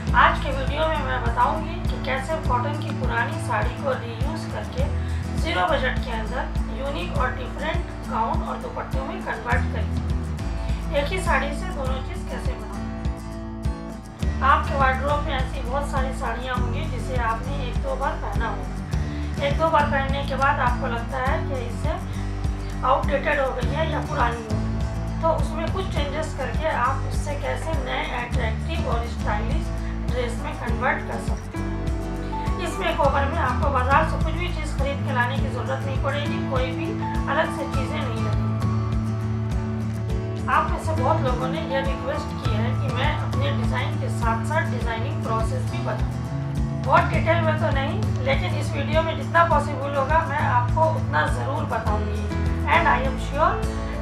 आज के वीडियो में मैं बताऊंगी कि कैसे कॉटन की पुरानी साड़ी को रीयूज करके जीरो बजट के अंदर यूनिक और डिफरेंट गाउन और दुपट्टों में कन्वर्ट करें। एक ही साड़ी से दोनों चीज़ कैसे बनाएं। आपके वार्डरोब में ऐसी बहुत सारी साड़ियाँ होंगी जिसे आपने एक दो बार पहना होगा। एक दो बार पहनने के बाद आपको लगता है कि इससे आउटडेटेड हो गई है या पुरानी हो गई, तो उसमें कुछ चेंजेस करके आप उससे कैसे नए अट्रैक्टिव और स्टाइलिश ड्रेस में कन्वर्ट कर सकते हैं। इस मेकओवर में आपको बाजार से कुछ भी चीज़ खरीद के लाने की ज़रूरत नहीं पड़ेगी, कोई भी अलग से चीज़ें नहीं लगेंगी। आप में से बहुत लोगों ने यह रिक्वेस्ट की है कि मैं अपने डिज़ाइन के साथ साथ डिज़ाइनिंग प्रोसेस भी बताऊँ। बहुत डिटेल में तो नहीं, लेकिन इस वीडियो में जितना पॉसिबल होगा मैं आपको उतना ज़रूर बताऊँगी एंड आई एम श्योर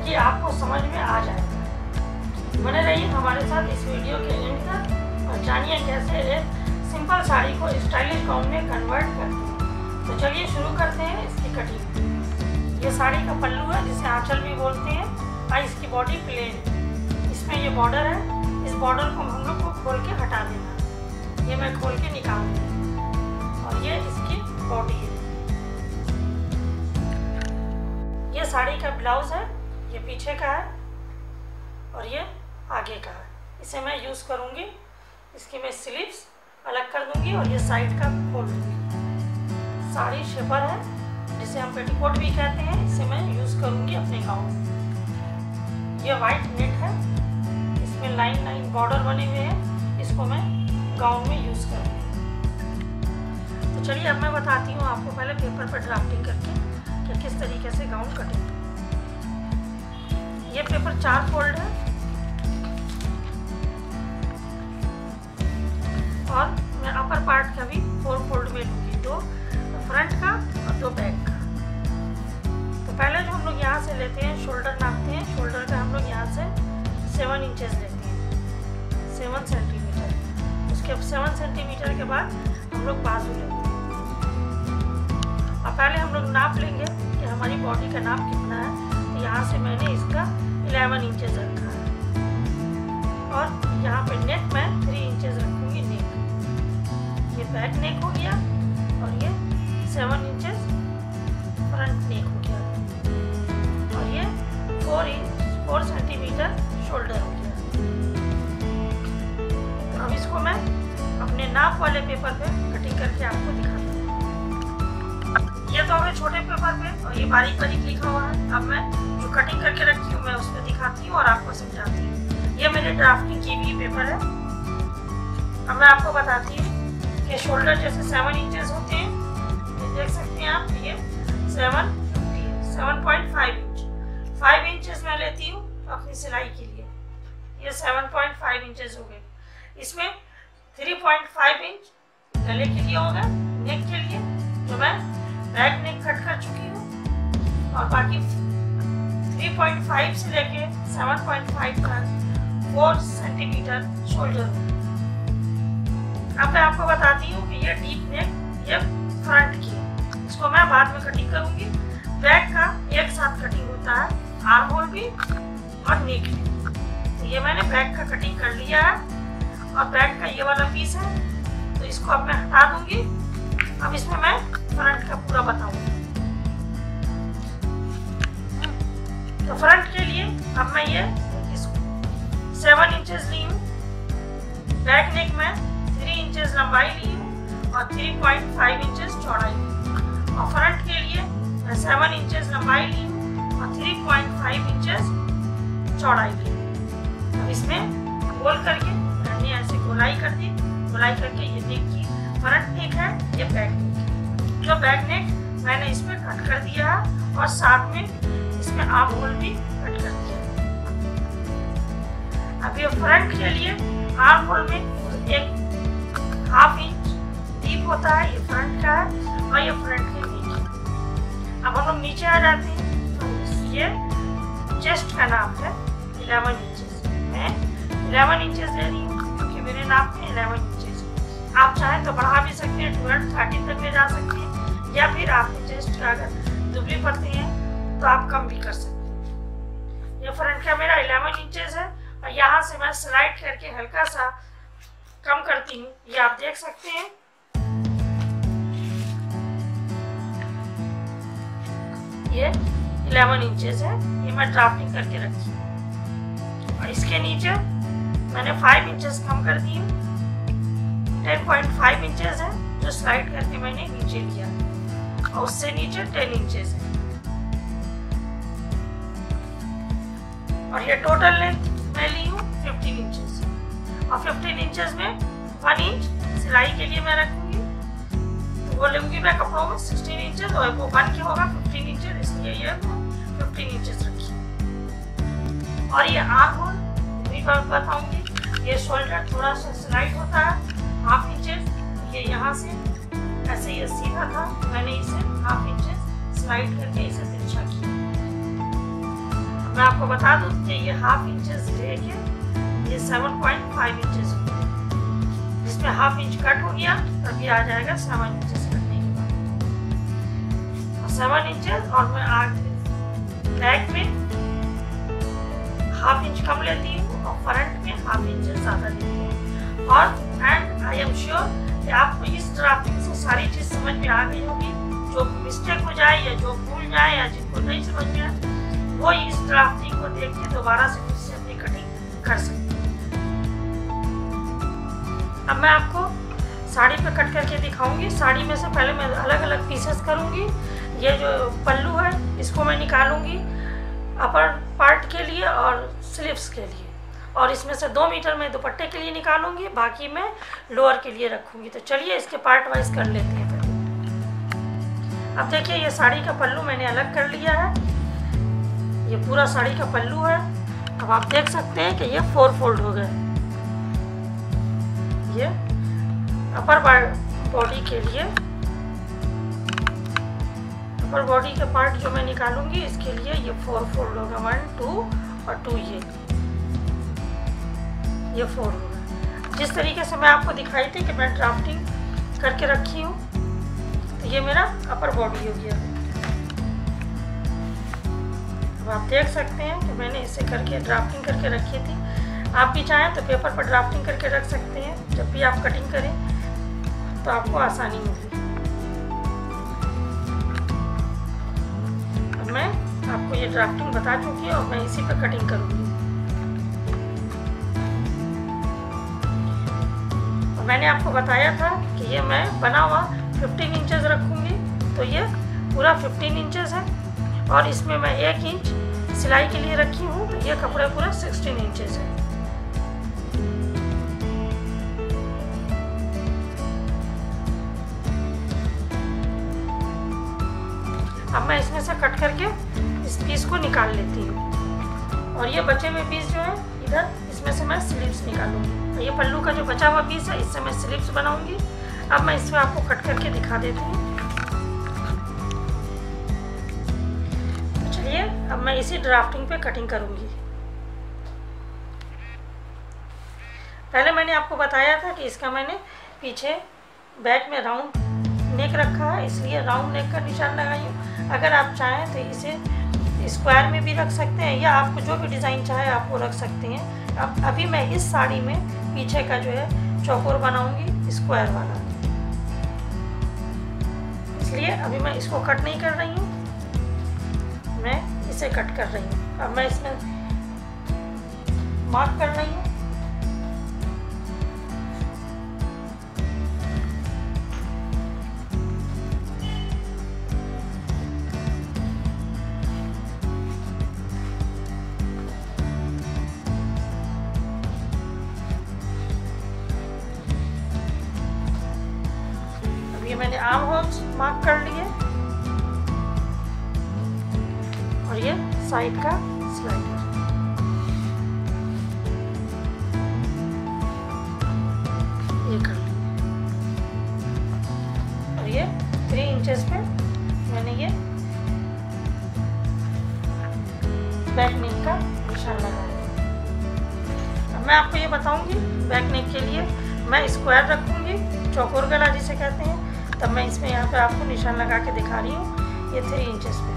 कि आपको समझ में आ जाएगा। बने रहिए हमारे साथ इस वीडियो के एंड तक और जानिए कैसे एक सिंपल साड़ी को स्टाइलिश गाउन में कन्वर्ट करते हैं। तो चलिए शुरू करते हैं इसकी कटिंग। ये साड़ी का पल्लू है जिसे आंचल भी बोलते हैं और इसकी बॉडी प्लेन है। इसमें ये बॉर्डर है, इस बॉर्डर को हम लोग को खोल के हटा देना है। ये मैं खोल के निकाल दूँ और ये इसकी बॉडी है। ये साड़ी का ब्लाउज है, ये पीछे का है और ये आगे का है। इसे मैं यूज़ करूँगी, इसकी मैं स्लीव्स अलग कर दूँगी और ये साइड का खोल दूँगी। साड़ी शेपर है जिसे हम पेटीकोट भी कहते हैं, इसे मैं यूज़ करूँगी अपने गाउन में। ये वाइट नेट है, इसमें लाइन लाइन बॉर्डर बने हुए हैं, इसको मैं गाउन में यूज़ करूँगी। तो चलिए अब मैं बताती हूँ आपको पहले पेपर पर ड्राफ्टिंग करके कि किस तरीके से गाउन कटेंगे। ये पेपर 4 फोल्ड है और मैं अपर पार्ट का भी 4 फोल्ड में लूँगी, 2 फ्रंट का और 2 बैक का। तो पहले जो हम लोग यहाँ से लेते हैं, शोल्डर नापते हैं। शोल्डर का हम लोग यहाँ से 7 इंचेस लेते हैं, 7 सेंटीमीटर। उसके 7 सेंटीमीटर के बाद हम लोग बाजू लेते हैं। और पहले हम लोग नाप लेंगे कि हमारी बॉडी का नाप कितना है। तो यहाँ से मैंने इसका 11 इंचेस रखा है और यहाँ पे नेक मैं 3 इंचेस रखूँगी नेक। ये बैक नेक हो गया और ये 7 इंचेस फ्रंट नेक हो गया और ये 4 सेंटीमीटर शोल्डर हो गया। तो अब इसको मैं अपने नाप वाले पेपर पे कटिंग करके आपको दिखाती हूँ। ये तो हमें छोटे पेपर पे और ये बारीक बारीक लिखा हुआ है। अब मैं जो कटिंग करके रखी हूँ मैं उस पर दिखाती हूँ और आपको समझाती हूँ। ये मेरे ड्राफ्टिंग की भी पेपर है। अब मैं आपको बताती हूँ कि शोल्डर जैसे 7 इंचेस होते हैं, ये देख सकते हैं आप। ये 7.5 इंच 5 इंचेस मैं लेती हूँ अपनी सिलाई के लिए। ये 7.5 इंचेस हो गए। इसमें 3.5 इंच गले के लिए होगा, नेक के लिए, जो मैं बैक नेक कट कर चुकी हूँ। और बाकी 3.5 से लेके 7.5 तक 4 सेंटीमीटर शोल्डर। अब मैं आपको बताती हूँ कि ये डीप नेक ये फ्रंट की है, इसको मैं बाद में कटिंग करूँगी। बैक का एक साथ कटिंग होता है, आर्म होल भी और नेक भी। तो ये मैंने बैक का कटिंग कर लिया है और बैक का ये वाला पीस है, तो इसको अब मैं हटा दूंगी। अब इसमें मैं फ्रंट का पूरा बताऊंगी। तो फ्रंट के लिए अब मैं ये इसको 7 इंचेस ली हूँ, बैक नेक में 3 इंचेस लंबाई ली हूँ और 3.5 इंचेस चौड़ाई ली हूँ। और फ्रंट के लिए मैं 7 इंचेस लंबाई ली हूँ और 3.5 इंचेस चौड़ाई ली हूँ। अब इसमें गोल करके मैंने ऐसे गोलाई कर दी। गोलाई करके ये नेक की फ्रंट नेक है, ये बैक नेक है। जो बैक नेक मैंने इसमें कट कर दिया है और साथ में इसमें आर्म होल भी कट कर दिया। अब ये फ्रंट के लिए आर्म होल में 1/2 इंच डीप होता है, ये फ्रंट का है और ये फ्रंट के नीचे। अब हम लोग नीचे आ जाते हैं। तो ये चेस्ट का नाप है 11 इंचेस। मैं 11 इंचेस ले रही हूँ क्योंकि मेरे नाप में 11 इंचेस। आप चाहें तो बढ़ा भी सकते हैं, 12-13 तक ले जा सकते हैं, या फिर आपके चेस्ट का अगर दुबली पड़ती है तो आप कम भी कर सकते हैं। ये फ्रंट का मेरा 11 इंचेस है और यहाँ से मैं स्लाइड करके हल्का सा कम करती रखी हूँ ये आप देख सकते हैं। ये 11 इंचेस है, ये मैं ड्राफ्टिंग करके रखी हूँ। और इसके नीचे मैंने 5 इंचेस कम कर दी हूँ, 10.5 इंचेस है जो स्लाइड करके मैंने नीचे लिया, और उससे नीचे 10 इंचेस है। और ये टोटल लेंथ मैं ली हूँ 15 इंचेस, और 15 इंचेस में 1 इंच सिलाई के लिए मैं रखूंगी, तो वो लूंगी मैं कपड़ों में 16 इंचेस, और वो 1 की होगा 15 इंचेस, इसलिए ये 15 इंचेस रखी। और ये आर्म होल भी बताऊंगी। ये शोल्डर थोड़ा सा स्लाइड होता है 1/2 इंचेस, ये यहाँ से ऐसे ये सीधा था, मैंने इसे 1/2 इंचेस स्लाइड करके इसे तिरछा किया। मैं आपको बता दूं कि ये 1/2 इंचेस लेके ये 7.5 इंचेस हो गया, जिसमें 1/2 इंच कट हो गया, तब ये आ जाएगा 7 इंचेस कटने के बाद। और 7 इंचेस, और मैं आगे बैक में 1/2 इंच कम लेती हूँ, और फ्रंट में 1/2 इंच ज्यादा लेती हूँ। और एंड आई एम श्योर कि आपको इस ड्राफ्टिंग से सारी चीज समझ में आ गई होगी। जो मिस्टेक हो जाए या जो भूल जाए या जिनको नहीं समझ में आए, वो इस ड्राफ्टिंग को देख के दोबारा से फिर से अपनी कटिंग कर सकते हैं। अब मैं आपको साड़ी पे कट करके दिखाऊंगी। साड़ी में से पहले मैं अलग अलग पीसेस करूंगी। ये जो पल्लू है इसको मैं निकालूंगी अपर पार्ट के लिए और स्लीव्स के लिए, और इसमें से 2 मीटर में दुपट्टे के लिए निकालूंगी, बाकी मैं लोअर के लिए रखूंगी। तो चलिए इसके पार्ट वाइज कर लेते हैं पहले। अब देखिए ये साड़ी का पल्लू मैंने अलग कर लिया है, ये पूरा साड़ी का पल्लू है। अब आप देख सकते हैं कि ये 4 फोल्ड हो गए। ये अपर बॉडी के लिए, अपर बॉडी का पार्ट जो मैं निकालूंगी इसके लिए ये 4 फोल्ड होगा, 1 2 और 2 ये 4 होगा। जिस तरीके से मैं आपको दिखाई थी कि मैं ड्राफ्टिंग करके रखी हूँ, तो ये मेरा अपर बॉडी हो गया। अब आप देख सकते हैं कि मैंने इसे करके ड्राफ्टिंग करके रखी थी। आप भी चाहें तो पेपर पर ड्राफ्टिंग करके रख सकते हैं, जब भी आप कटिंग करें तो आपको आसानी होगी। अब मैं आपको ये ड्राफ्टिंग बता चुकी हूँ और मैं इसी पर कटिंग करूँगी। और मैंने आपको बताया था कि ये मैं बना हुआ 15 इंचेस रखूँगी, तो ये पूरा 15 इंचेस है, और इसमें मैं 1 इंच सिलाई के लिए रखी हूँ, तो ये कपड़ा पूरा 16 इंचेस है। अब मैं इसमें से कट करके इस पीस को निकाल लेती हूँ, और ये बचे हुए पीस जो है इधर, इसमें से मैं स्लीव्स निकालूंगी। ये पल्लू का जो बचा हुआ पीस है, इससे मैं स्लीव्स बनाऊंगी। अब मैं इसमें आपको कट करके दिखा देती हूँ। अब मैं इसी ड्राफ्टिंग पे कटिंग करूंगी। पहले मैंने आपको बताया था कि इसका मैंने पीछे बैक में राउंड नेक रखा है, इसलिए राउंड नेक का निशान लगाई हूँ। अगर आप चाहें तो इसे स्क्वायर में भी रख सकते हैं, या आपको जो भी डिज़ाइन चाहे आप वो रख सकते हैं। अब अभी मैं इस साड़ी में पीछे का जो है चौकोर बनाऊंगी, स्क्वायर वाला, इसलिए अभी मैं इसको कट नहीं कर रही हूँ, मैं इसे कट कर रही हूँ। अब मैं इसमें मार्क कर रही हूँ। अब ये मैंने आर्म होल्स मार्क कर लिए, और ये साइड का स्लाइडर, ये कर लिया। और ये 3 इंचेस पे मैंने ये बैक नेक का निशान लगाया। अब मैं आपको ये बताऊंगी, बैक नेक के लिए मैं स्क्वायर रखूंगी, चौकोर गला जिसे कहते हैं। तब मैं इसमें यहाँ पे आपको निशान लगा के दिखा रही हूँ, ये 3 इंचेस पे।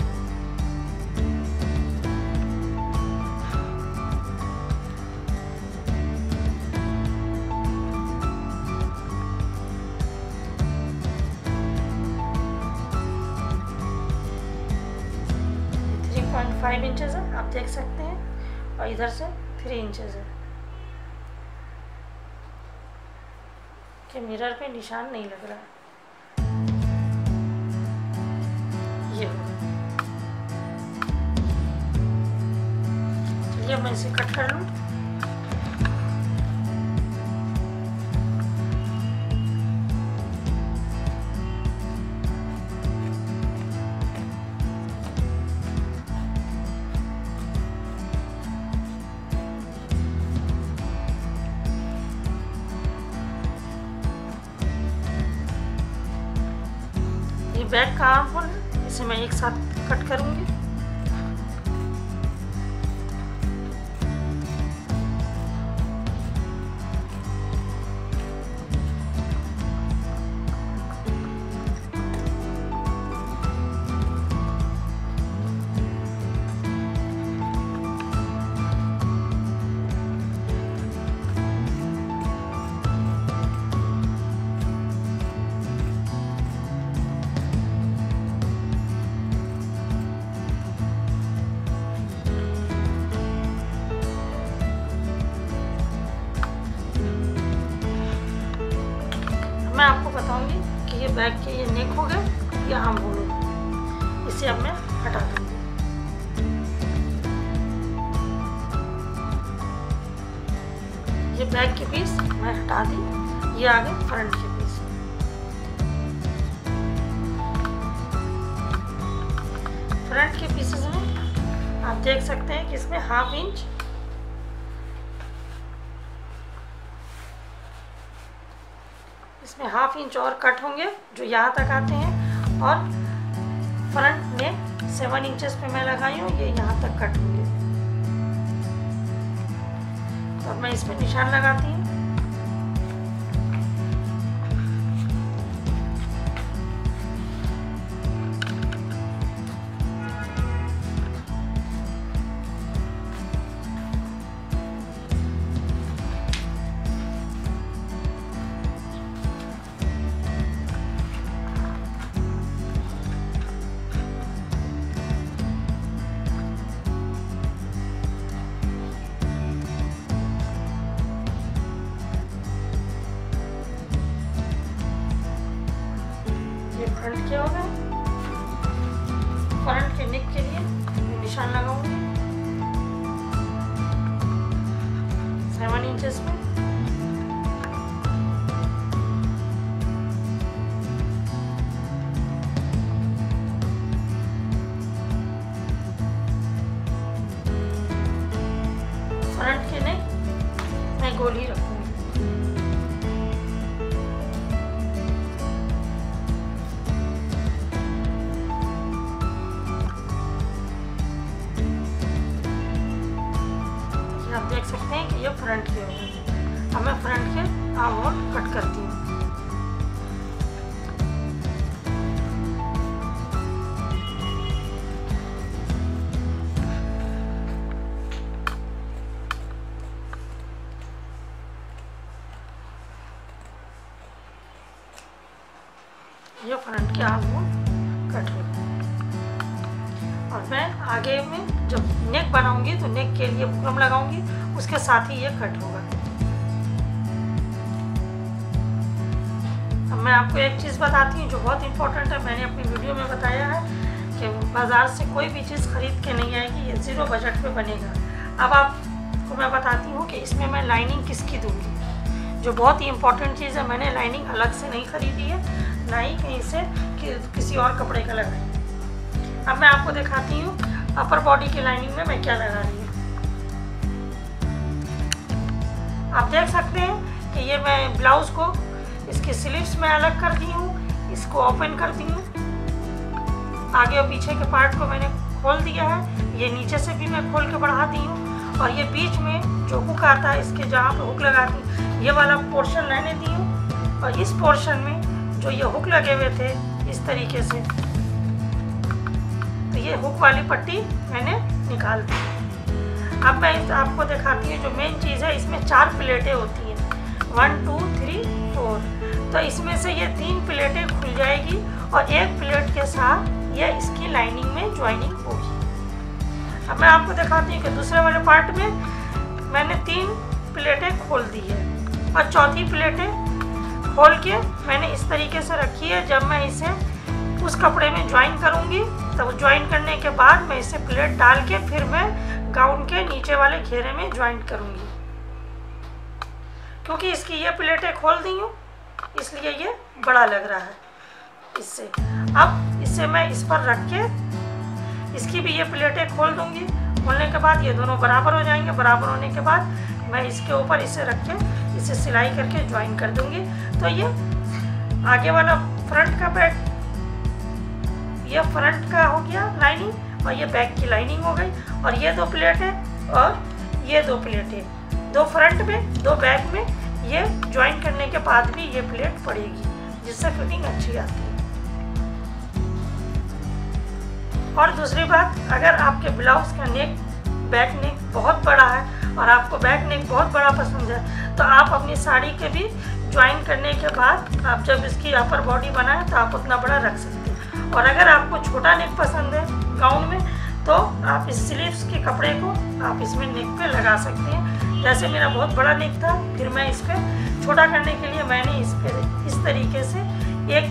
5 इंचेस है, आप देख सकते हैं, और इधर से 3 इंचेस है कि मिरर पे निशान नहीं लग रहा है। ये चलिए मैं इसे कट कर लूँ। बैक का आर्म होल है, इसे मैं एक साथ कट करूंगी। मैं आपको बताऊंगी कि ये बैक के ये नेक हो गए, ये आर्म होल हो। इसे अब मैं हटा दूंगी। ये बैक के पीस मैं हटा दी, ये आ गए फ्रंट के पीस। फ्रंट के पीसेस में आप देख सकते हैं कि इसमें 1/2 इंच इसमें 1/2 इंच और कट होंगे जो यहाँ तक आते हैं, और फ्रंट में 7 इंचेस पे मैं लगाई हूँ, ये यहाँ तक कट होंगे। तो अब मैं इसमें निशान लगाती हूँ। फ्रंट के हो गए। फ्रंट के नेक के लिए निशान लगाऊंगी 7 इंचेस में। फ्रंट के नेक मैं गोल ही रखूंगी। आप देख सकते हैं कि ये फ्रंट के हो गए। अब मैं फ्रंट के आर्म होल कट करती हूँ। ये फ्रंट के आर्म होल कट हो गए। और मैं आगे में जब नेक बनाऊंगी तो नेक के लिए बुकरम लगाऊंगी, उसके साथ ही ये कट होगा। अब मैं आपको एक चीज़ बताती हूँ जो बहुत इम्पोर्टेंट है। मैंने अपनी वीडियो में बताया है कि बाज़ार से कोई भी चीज़ खरीद के नहीं आएगी, ये 0 बजट में बनेगा। अब आपको मैं बताती हूँ कि इसमें मैं लाइनिंग किसकी दूँगी, जो बहुत ही इम्पोर्टेंट चीज़ है। मैंने लाइनिंग अलग से नहीं खरीदी है, ना ही कहीं से किसी और कपड़े का लगाई। अब मैं आपको दिखाती हूँ अपर बॉडी की लाइनिंग में मैं क्या लगा रही हूँ। आप देख सकते हैं कि ये मैं ब्लाउज को इसके स्लीव्स में अलग कर दी हूँ, इसको ओपन कर दी हूँ। आगे और पीछे के पार्ट को मैंने खोल दिया है, ये नीचे से भी मैं खोल के बढ़ा दी हूँ। और ये बीच में जो हुक आता है, इसके जहाँ पे हुक लगाती हूँ, ये वाला पोर्शन रहने दी हूँ। और इस पोर्शन में जो ये हुक लगे हुए थे इस तरीके से, तो ये हुक वाली पट्टी मैंने निकाल दी। अब मैं आपको दिखाती हूँ जो मेन चीज़ है। इसमें 4 प्लेटें होती हैं, 1 2 3 4। तो इसमें से ये 3 प्लेटें खुल जाएगी और एक प्लेट के साथ ये इसकी लाइनिंग में ज्वाइनिंग होगी। अब मैं आपको दिखाती हूँ कि दूसरे वाले पार्ट में मैंने 3 प्लेटें खोल दी है और चौथी प्लेटें खोल के मैंने इस तरीके से रखी है। जब मैं इसे उस कपड़े में ज्वाइन करूँगी तब ज्वाइन करने के बाद मैं इसे प्लेट डाल के फिर मैं गाउन के नीचे वाले घेरे में ज्वाइन करूँगी। क्योंकि इसकी ये प्लेटें खोल दी हूँ इसलिए ये बड़ा लग रहा है इससे। अब इसे मैं इस पर रख के इसकी भी ये प्लेटें खोल दूँगी। खोलने के बाद ये दोनों बराबर हो जाएंगे। बराबर होने के बाद मैं इसके ऊपर इसे रख के इसे सिलाई करके ज्वाइन कर दूँगी। तो ये आगे वाला फ्रंट का बैक, ये फ्रंट का हो गया लाइनिंग और ये बैक की लाइनिंग हो गई। और ये 2 प्लेटें और ये 2 प्लेटें, 2 फ्रंट में 2 बैक में ये ज्वाइन करने के बाद भी ये प्लेट पड़ेगी जिससे फिटिंग अच्छी आती है। और दूसरी बात, अगर आपके ब्लाउज का नेक, बैक नेक बहुत बड़ा है और आपको बैक नेक बहुत बड़ा पसंद है तो आप अपनी साड़ी के भी ज्वाइन करने के बाद आप जब इसकी अपर बॉडी बनाएं तो आप उतना बड़ा रख सकते हैं। और अगर आपको छोटा नेक पसंद है गाउन में तो आप इस स्लीव्स के कपड़े को आप इसमें नेक पे लगा सकते हैं। जैसे मेरा बहुत बड़ा नेक था, फिर मैं इस पर छोटा करने के लिए मैंने इस पर इस तरीके से एक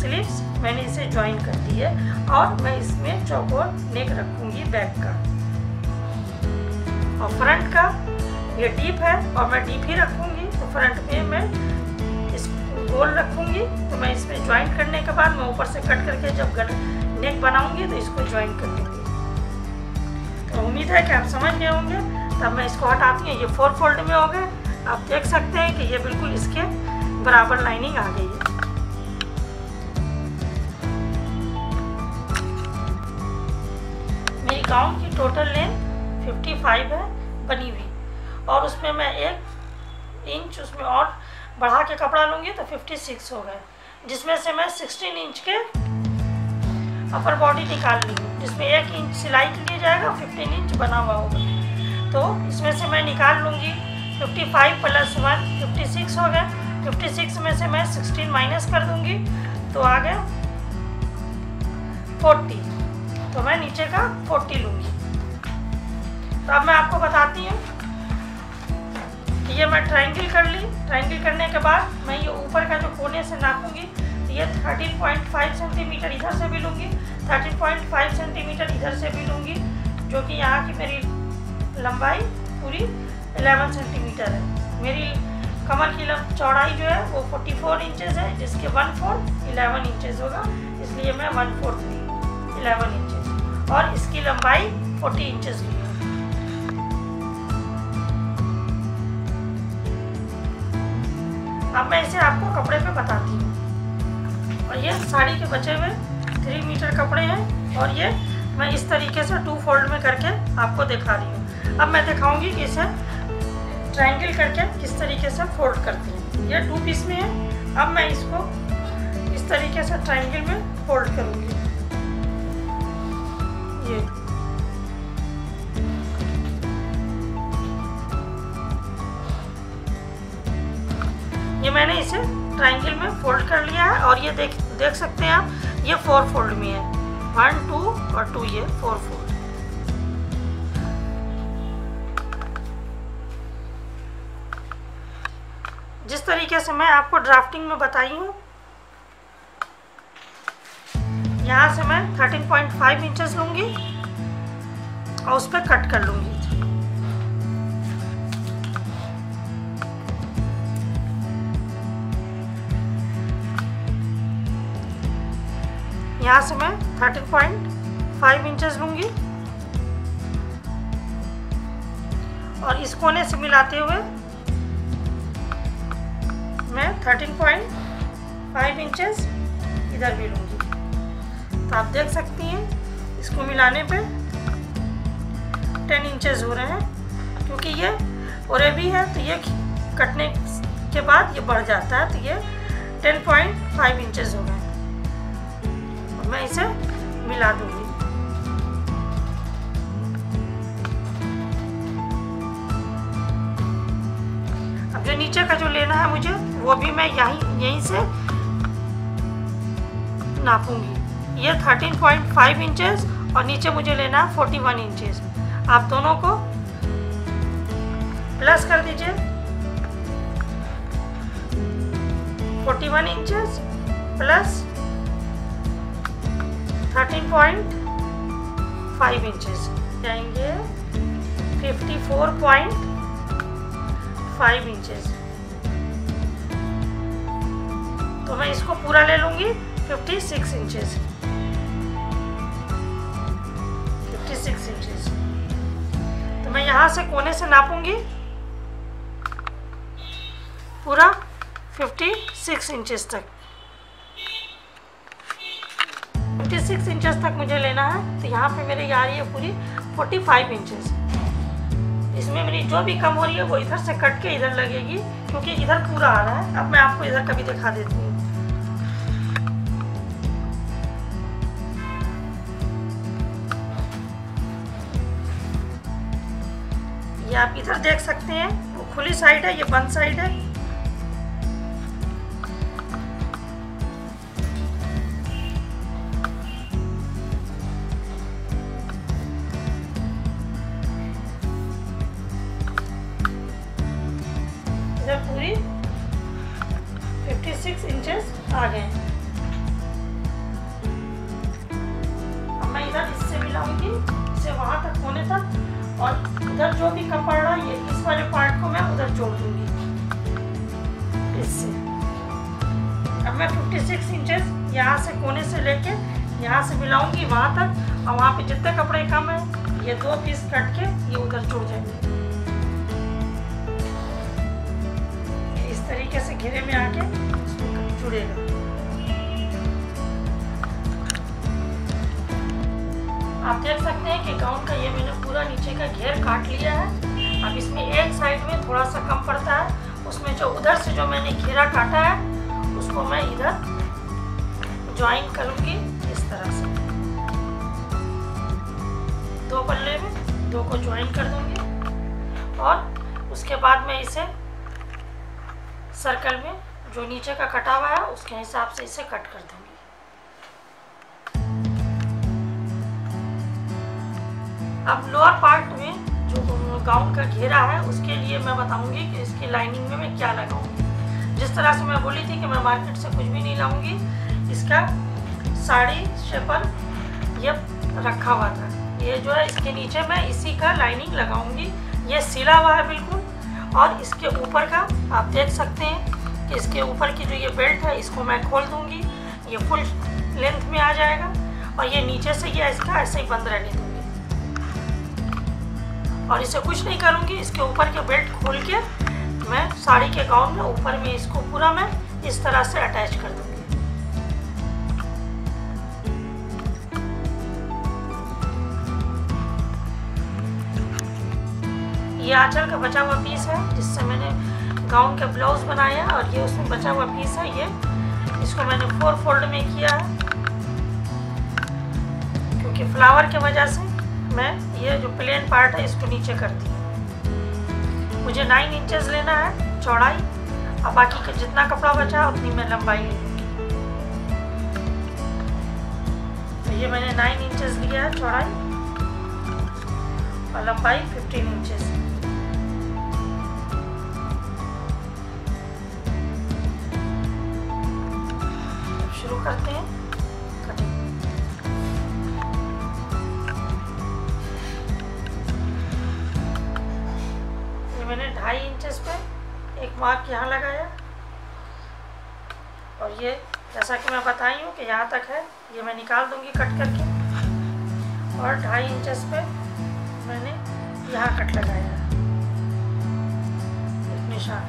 स्लीव्स मैंने इसे ज्वाइन कर दी है और मैं इसमें चौकोर नेक रखूँगी बैक का। और फ्रंट का ये डीप है और मैं डीप ही रखूँगी तो फ्रंट में मैं इस गोल रखूँगी। तो मैं इसमें ज्वाइन करने के बाद मैं ऊपर से कट करके जब नेक बनाऊँगी तो इसको ज्वाइन कर दूँगी। तो उम्मीद है कि आप समझ गए होंगे। तब मैं इसको हटाती हूँ। ये 4 फोल्ड में हो गए। आप देख सकते हैं कि ये बिल्कुल इसके बराबर लाइनिंग आ गई है। मेरी गाउन की टोटल लेंथ 55 है बनी हुई और उसमें मैं 1 इंच उसमें और बढ़ा के कपड़ा लूँगी तो 56 हो गए, जिसमें से मैं 16 इंच के अपर बॉडी निकाल ली हूँ, जिसमें 1 इंच सिलाई के लिए जाएगा, 15 इंच बना हुआ होगा। तो इसमें से मैं निकाल लूँगी 55 + 1 56 हो गए। 56 में से मैं 16 माइनस कर दूँगी तो आ गया 40। तो मैं नीचे का 40 लूँगी। तो अब मैं आपको बताती हूँ कि ये मैं ट्रायंगल कर ली। ट्रायंगल करने के बाद मैं ये ऊपर का जो कोने से नापूंगी तो ये 13.5 सेंटीमीटर इधर से भी लूँगी, 13.5 सेंटीमीटर इधर से भी लूँगी, जो कि यहाँ की मेरी लंबाई पूरी 11 सेंटीमीटर है। मेरी कमर की चौड़ाई जो है वो 44 इंचेस है, जिसके 1/4 11 इंचेस होगा, इसलिए मैं 1/4 ली 11 इंचेस और इसकी लंबाई 40 इंचेस ली है। अब मैं इसे आपको कपड़े पे बताती हूँ। और ये साड़ी के बचे हुए 3 मीटर कपड़े हैं और ये मैं इस तरीके से 2 फोल्ड में करके आपको दिखा रही हूँ। अब मैं दिखाऊंगी कि इसे ट्रायंगल करके किस तरीके से फोल्ड करती हूँ। ये 2 पीस में है। अब मैं इसको इस तरीके से ट्रायंगल में फोल्ड करूँगी। ये मैंने इसे ट्रायंगल में फोल्ड कर लिया है और ये देख सकते हैं आप, ये 4 फोल्ड में है, 1 2 और 2, ये 4 फोल्ड। जिस तरीके से मैं आपको ड्राफ्टिंग में बताई हूँ, यहाँ से मैं 13.5 इंचेस लूँगी और उस पर कट कर लूँगी। यहाँ से मैं 13.5 इंचेस लूँगी और इस कोने से मिलाते हुए मैं 13.5 इंचेस इधर भी लूँगी। तो आप देख सकती हैं इसको मिलाने पे 10 इंचेस हो रहे हैं, क्योंकि ये ओरेबी है तो ये कटने के बाद ये बढ़ जाता है। तो ये 10.5 इंचेस हो गए। मैं इसे मिला दूंगी। अब जो नीचे का जो लेना है मुझे, वो भी मैं यहीं से नापूंगी। ये 13.5 इंचेस और नीचे मुझे लेना है 41 इंचेस। आप दोनों को प्लस कर दीजिए, 41 इंचेस प्लस 13.5 इंचेस जाएंगे 54.5 इंचेस। तो मैं इसको पूरा ले लूंगी 56 इंचेस, 56 इंचेस। तो मैं यहाँ से कोने से नापूंगी पूरा 56 इंचेस तक। 56 इंचेस तक मुझे लेना है। तो यहाँ पे मेरे आ रही है पूरी 45 इंचेस। इसमें मेरी जो भी कम हो रही है वो इधर से कट के इधर लगेगी, क्योंकि इधर पूरा आ रहा है। अब मैं आपको इधर कभी दिखा देती हूँ। ये आप इधर देख सकते हैं, वो खुली साइड है, ये बंद साइड है। इधर पूरी 56 इंचेस आ गए। अब मैं इधर इससे मिलाऊंगी, इसे वहां तक होने तक, और इधर जो भी कम पड़ रहा है ये इस वाले पार्ट को मैं उधर जोड़ दूंगी इससे। अब मैं 56 इंचेस यहाँ से कोने से लेके यहाँ से मिलाऊंगी वहां तक, और वहां पे जितने कपड़े कम है ये 2 पीस कट के ये उधर जुड़ जाएंगे। इस तरीके से घेरे में आके इसमें जुड़ेगा। आप देख सकते हैं कि गाउन का ये मैंने पूरा नीचे का घेर काट लिया है। अब इसमें एक साइड में थोड़ा सा कम पड़ता है, उसमें जो उधर से जो मैंने घेरा काटा है उसको मैं इधर ज्वाइन करूंगी इस तरह से। 2 पल्ले में 2 को ज्वाइन कर दूंगी, और उसके बाद मैं इसे सर्कल में जो नीचे का कटा हुआ है उसके हिसाब से इसे कट कर दूंगी। अब लोअर पार्ट में जो गाउन का घेरा है उसके लिए मैं बताऊंगी कि इसकी लाइनिंग में मैं क्या लगाऊंगी। जिस तरह से मैं बोली थी कि मैं मार्केट से कुछ भी नहीं लाऊंगी, इसका साड़ी शेपर ये रखा हुआ था, ये जो है इसके नीचे मैं इसी का लाइनिंग लगाऊंगी। ये सिला हुआ है बिल्कुल, और इसके ऊपर का आप देख सकते हैं कि इसके ऊपर की जो ये बेल्ट है इसको मैं खोल दूंगी, ये फुल लेंथ में आ जाएगा, और ये नीचे से ये इसका ऐसे ही बंद रहने दूंगी। और इसे कुछ नहीं करूंगी, इसके ऊपर के बेल्ट खोल के मैं साड़ी के गाउन में ऊपर में इसको पूरा मैं इस तरह से अटैच कर दूंगी। ये आंचल का बचा हुआ पीस है जिससे मैंने गाउन का ब्लाउज बनाया, और ये उसमें बचा हुआ पीस है। ये इसको मैंने 4 फोल्ड में किया है, क्योंकि फ्लावर की वजह से मैं ये जो प्लेन पार्ट है इसको नीचे करती हूँ। मुझे 9 इंचेस लेना है चौड़ाई, और बाकी का जितना कपड़ा बचा उतनी मैं लंबाई ले लूँगी। तो ये मैंने 9 इंचेस लिया है चौड़ाई, और लंबाई 15 इंचेस। शुरू करते हैं कटिंग। मैंने 2.5 इंचेस पे एक मार्क यहाँ लगाया, और ये जैसा कि मैं बताई हूँ कि यहाँ तक है, ये मैं निकाल दूंगी कट करके, और 2.5 इंचेस पे मैंने यहाँ कट लगाया एक निशान,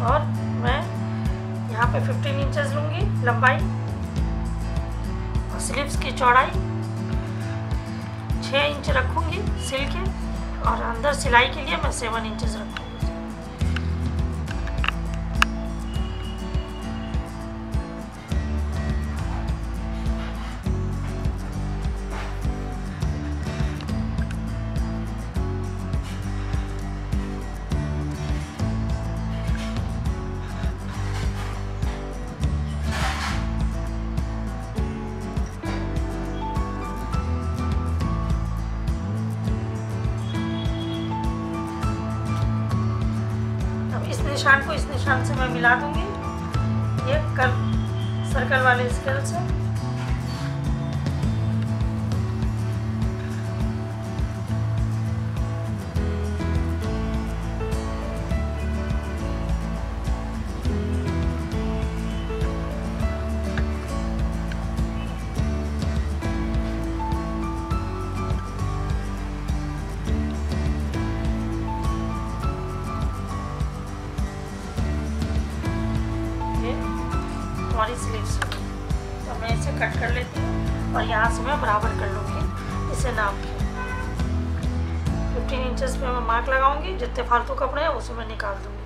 और मैं यहाँ पे 15 इंचेस लूँगी लंबाई, और स्लीव्स की चौड़ाई 6 इंच रखूँगी सिल के, और अंदर सिलाई के लिए मैं 7 इंचेस रखूँगी। निशान को इस निशान से मैं मिला दूंगी, ये सर्कल वाले स्केल से। हमारी स्लीव्स तो मैं इसे कट कर लेती हूँ और यहाँ से मैं बराबर कर लूँगी इसे नाप के। 15 इंचेस पे मैं मार्क लगाऊंगी, जितने फालतू कपड़े हैं उसे मैं निकाल दूँगी।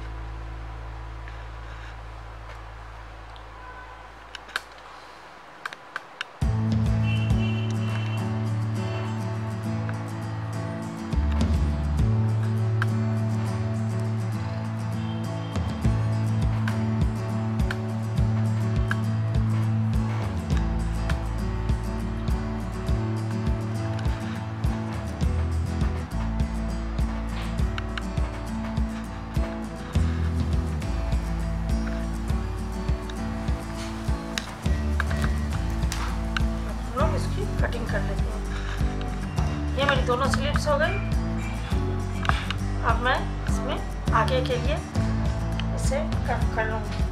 कटिंग कर लेती हूँ। ये मेरी दोनों स्लीव्स हो गई। अब मैं इसमें आगे के लिए इसे कट कर लूँगी।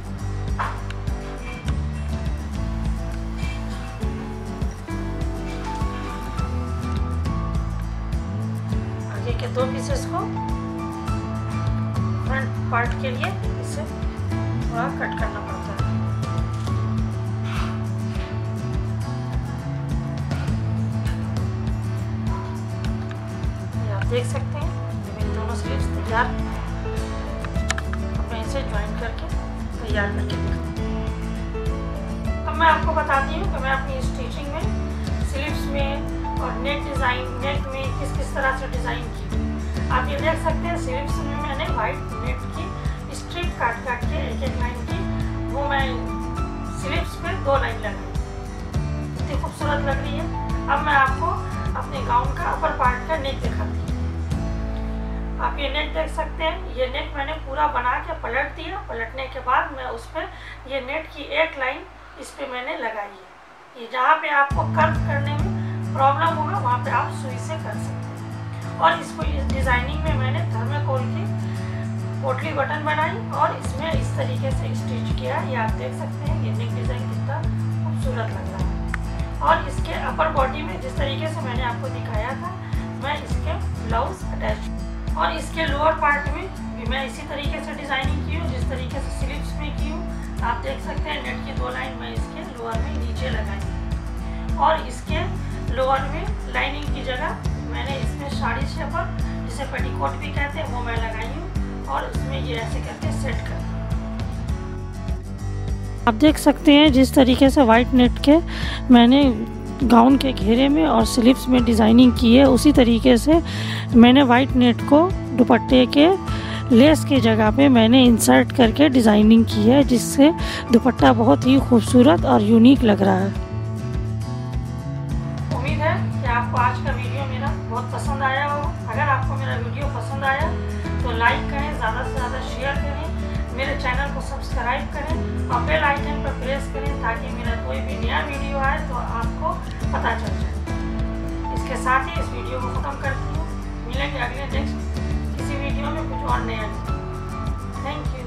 आगे के 2 पीसेस को फ्रंट पार्ट के लिए इसे थोड़ा कट करना पड़ता है। देख सकते हैं मेरी दोनों स्लीव्स तैयार। अब मैं इसे ज्वाइन करके तैयार करके दिखाऊँ। अब मैं आपको बताती हूँ कि मैं अपनी स्टिचिंग में स्लीव्स में और नेक में किस तरह से डिज़ाइन की। आप ये देख सकते हैं स्लीव्स में मैंने वाइट नेट की स्ट्रिप काट के एक लाइन की, वो मैं स्लीव्स पे 2 लाइन लगाई। इतनी खूबसूरत लग रही है। अब मैं आपको अपने गाउन का अपर पार्ट का नेक दिखाती हूँ। आप ये नेट देख सकते हैं। ये नेट मैंने पूरा बना के पलट दिया। पलटने के बाद मैं उस पर ये नेट की एक लाइन इस पे मैंने लगाई है। ये जहाँ पे आपको कर्व करने में प्रॉब्लम होगा वहाँ पे आप सुई से कर सकते हैं। और इसको इस डिज़ाइनिंग में मैंने थर्माकोल की पोटली बटन बनाई और इसमें इस तरीके से स्टिच किया। ये आप देख सकते हैं ये नेक डिज़ाइन कितना खूबसूरत लग रहा है। और इसके अपर बॉडी में जिस तरीके से मैंने आपको दिखाया था, मैं इसके ब्लाउज अटैच और इसके लोअर पार्ट में भी मैं इसी तरीके से डिज़ाइनिंग की हूँ जिस तरीके से स्लीव्स में की हूँ। आप देख सकते हैं नेट की 2 लाइन मैं इसके लोअर में नीचे लगाई और इसके लोअर में लाइनिंग की जगह मैंने इसमें साड़ी शेपर जिसे पेटीकोट भी कहते हैं वो मैं लगाई हूँ और इसमें ये ऐसे करके सेट कर दिया। आप देख सकते हैं जिस तरीके से वाइट नेट के मैंने गाउन के घेरे में और स्लीव्स में डिज़ाइनिंग की है, उसी तरीके से मैंने वाइट नेट को दुपट्टे के लेस के जगह पे मैंने इंसर्ट करके डिज़ाइनिंग की है, जिससे दुपट्टा बहुत ही खूबसूरत और यूनिक लग रहा है। उम्मीद है कि आपको आज का वीडियो मेरा बहुत पसंद आया हो। अगर आपको मेरा वीडियो पसंद आया तो लाइक करें, ज़्यादा से ज़्यादा शेयर करें, मेरे चैनल को सब्सक्राइब करें और बेल आइकन पर प्रेस करें ताकि मेरा कोई भी नया वीडियो आए तो आपको पता चल जाए। इसके साथ ही इस वीडियो को ख़त्म करती हूँ। मिलेंगे अगले नेक्स्ट किसी वीडियो में कुछ और नया। Thank you.